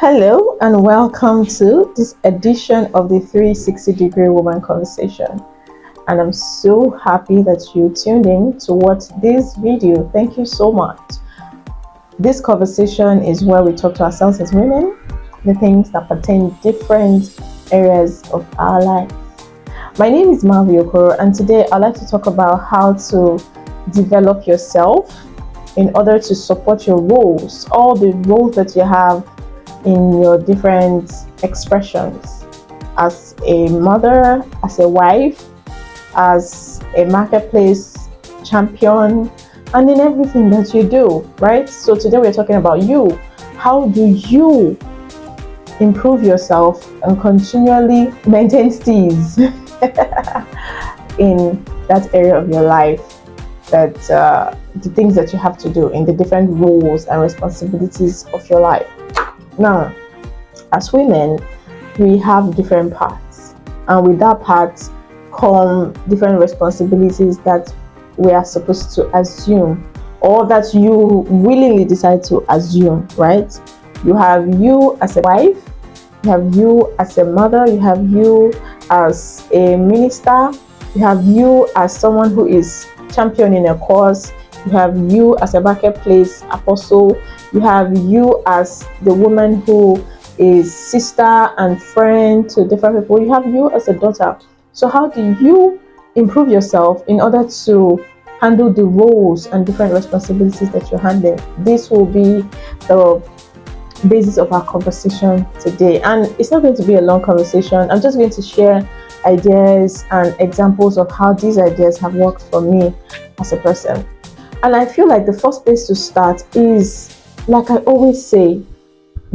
Hello and welcome to this edition of the 360-degree Woman Conversation. And I'm so happy that you tuned in to watch this video. Thank you so much. This conversation is where we talk to ourselves as women, the things that pertain to different areas of our life. My name is Mavi Okoro, and today I'd like to talk about how to develop yourself in order to support your roles, all the roles that you have in your different expressions as a mother, as a wife, as a marketplace champion, and in everything that you do, right? So today we're talking about you. How do you improve yourself and continually maintain steez in that area of your life, that the things that you have to do in the different roles and responsibilities of your life. Now, as women, we have different parts, and with that part come different responsibilities that we are supposed to assume, or that you willingly decide to assume, right? You have you as a wife, you have you as a mother, you have you as a minister, you have you as someone who is championing a cause, you have you as a marketplace apostle, you have you as the woman who is sister and friend to different people, you have you as a daughter. So how do you improve yourself in order to handle the roles and different responsibilities that you're handling? This will be the basis of our conversation today, and it's not going to be a long conversation. I'm just going to share ideas and examples of how these ideas have worked for me as a person. And I feel like the first place to start is, like I always say,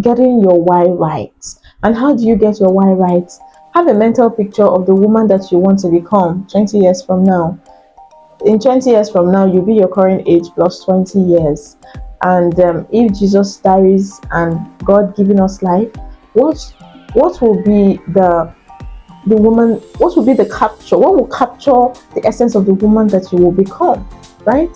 getting your why right. And how do you get your why right? Have a mental picture of the woman that you want to become 20 years from now. In 20 years from now, you'll be your current age plus 20 years. And if Jesus dies and God giving us life, what will be the woman, what will be the capture? What will capture the essence of the woman that you will become, right?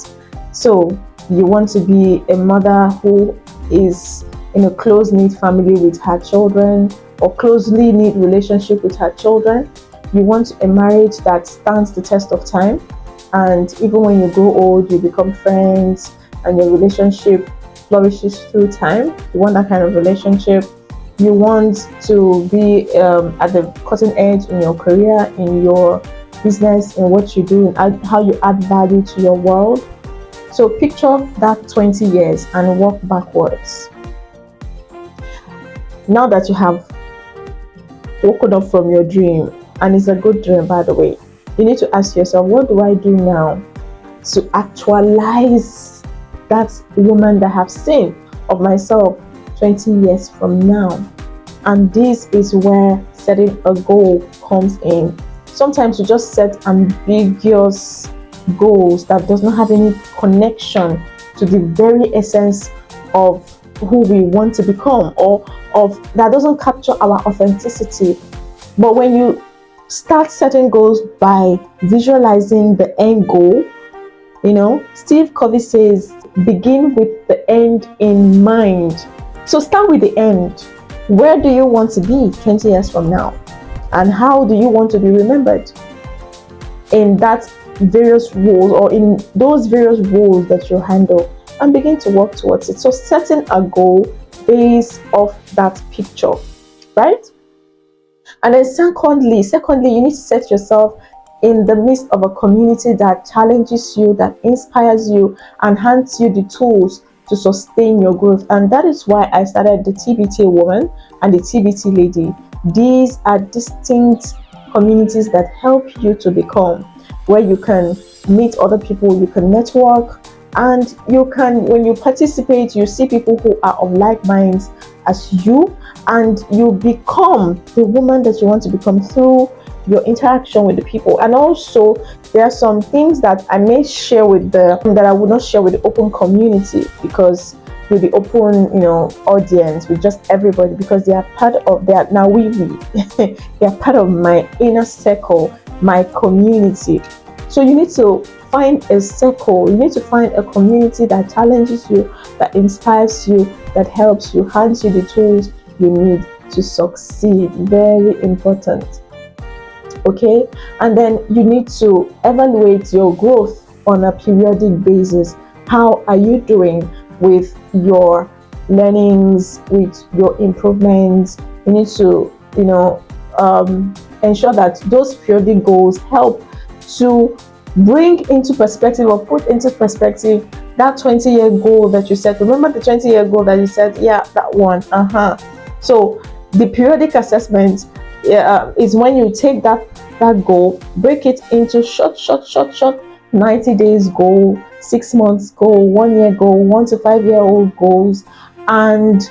So you want to be a mother who is in a close-knit family with her children, or closely knit relationship with her children. You want a marriage that stands the test of time, and even when you grow old, you become friends and your relationship flourishes through time. You want that kind of relationship. You want to be at the cutting edge in your career, in your business, in what you do, and how you add value to your world. So picture that 20 years and walk backwards. Now that you have woken up from your dream, and it's a good dream, by the way, you need to ask yourself, what do I do now to actualize that woman that I have seen of myself 20 years from now? And this is where setting a goal comes in. Sometimes you just set ambiguous goals that does not have any connection to the very essence of who we want to become, or of that doesn't capture our authenticity. But when you start setting goals by visualizing the end goal, Steve Covey says, begin with the end in mind. So start with the end. Where do you want to be 20 years from now? And how do you want to be remembered in that various roles, or in those various roles that you handle, and begin to work towards it? So setting a goal based off that picture, right? And then secondly, you need to set yourself in the midst of a community that challenges you, that inspires you, and hands you the tools to sustain your growth. And that is why I started the TBT Woman and the TBT Lady. These are distinct communities that help you to become, where you can meet other people, you can network, and you can, when you participate, you see people who are of like minds as you, and you become the woman that you want to become through your interaction with the people. And also, there are some things that I may share with that I would not share with the open community, because with the open, audience, with just everybody, because they are part of they are part of my inner circle, my community. So you need to find a circle, you need to find a community that challenges you, that inspires you, that helps you, hands you the tools you need to succeed. Very important. Okay, and then you need to evaluate your growth on a periodic basis. How are you doing with your learnings, with your improvements? You need to, ensure that those periodic goals help to bring into perspective or put into perspective that 20-year goal that you set. Remember the 20-year goal that you said? Yeah, that one. So the periodic assessment is when you take that goal, break it into short 90 days goal, 6 months goal, 1 year goal, 1 to 5 year old goals, and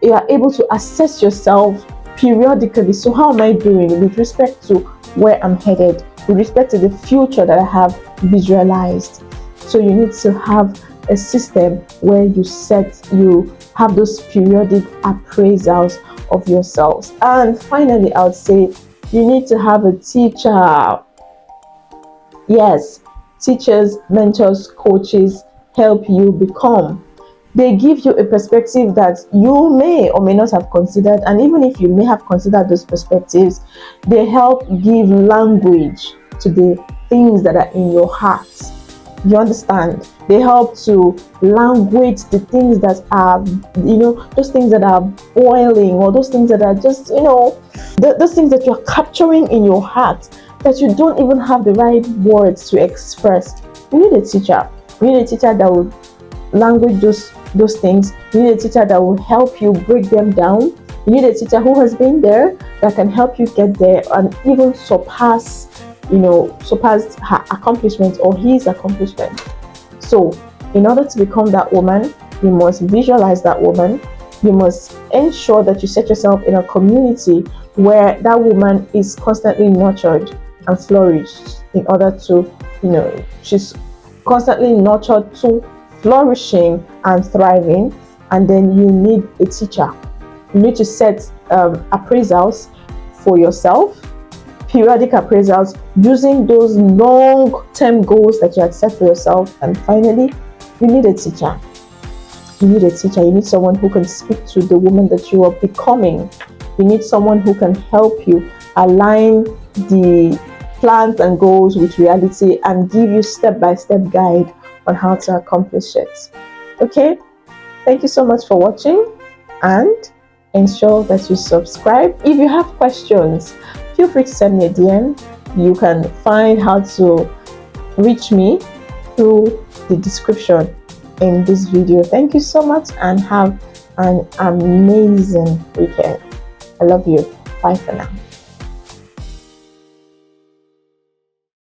you are able to assess yourself periodically. So how am I doing with respect to where I'm headed, with respect to the future that I have visualized? So you need to have a system where you have those periodic appraisals of yourselves. And finally, I would say you need to have a teacher. Yes, teachers, mentors, coaches help you become. They give you a perspective that you may or may not have considered, and even if you may have considered those perspectives, they help give language to the things that are in your heart. You understand? They help to language the things that are, those things that are boiling, or those things that are just, those things that you're capturing in your heart that you don't even have the right words to express. You need a teacher. You need a teacher that will language those things. You need a teacher that will help you break them down. You need a teacher who has been there, that can help you get there and even surpass her accomplishment or his accomplishment. So in order to become that woman, you must visualize that woman. You must ensure that you set yourself in a community where that woman is constantly nurtured and flourished, in order to, she's constantly nurtured to flourishing and thriving. And then you need a teacher. You need to set appraisals for yourself, periodic appraisals, using those long-term goals that you had set for yourself. And finally, you need a teacher. You need a teacher. You need someone who can speak to the woman that you are becoming. You need someone who can help you align the plans and goals with reality and give you step-by-step guide on how to accomplish it. Okay, thank you so much for watching, and ensure that you subscribe. If you have questions, feel free to send me a DM. You can find how to reach me through the description in this video. Thank you so much, and have an amazing weekend. I love you. Bye for now.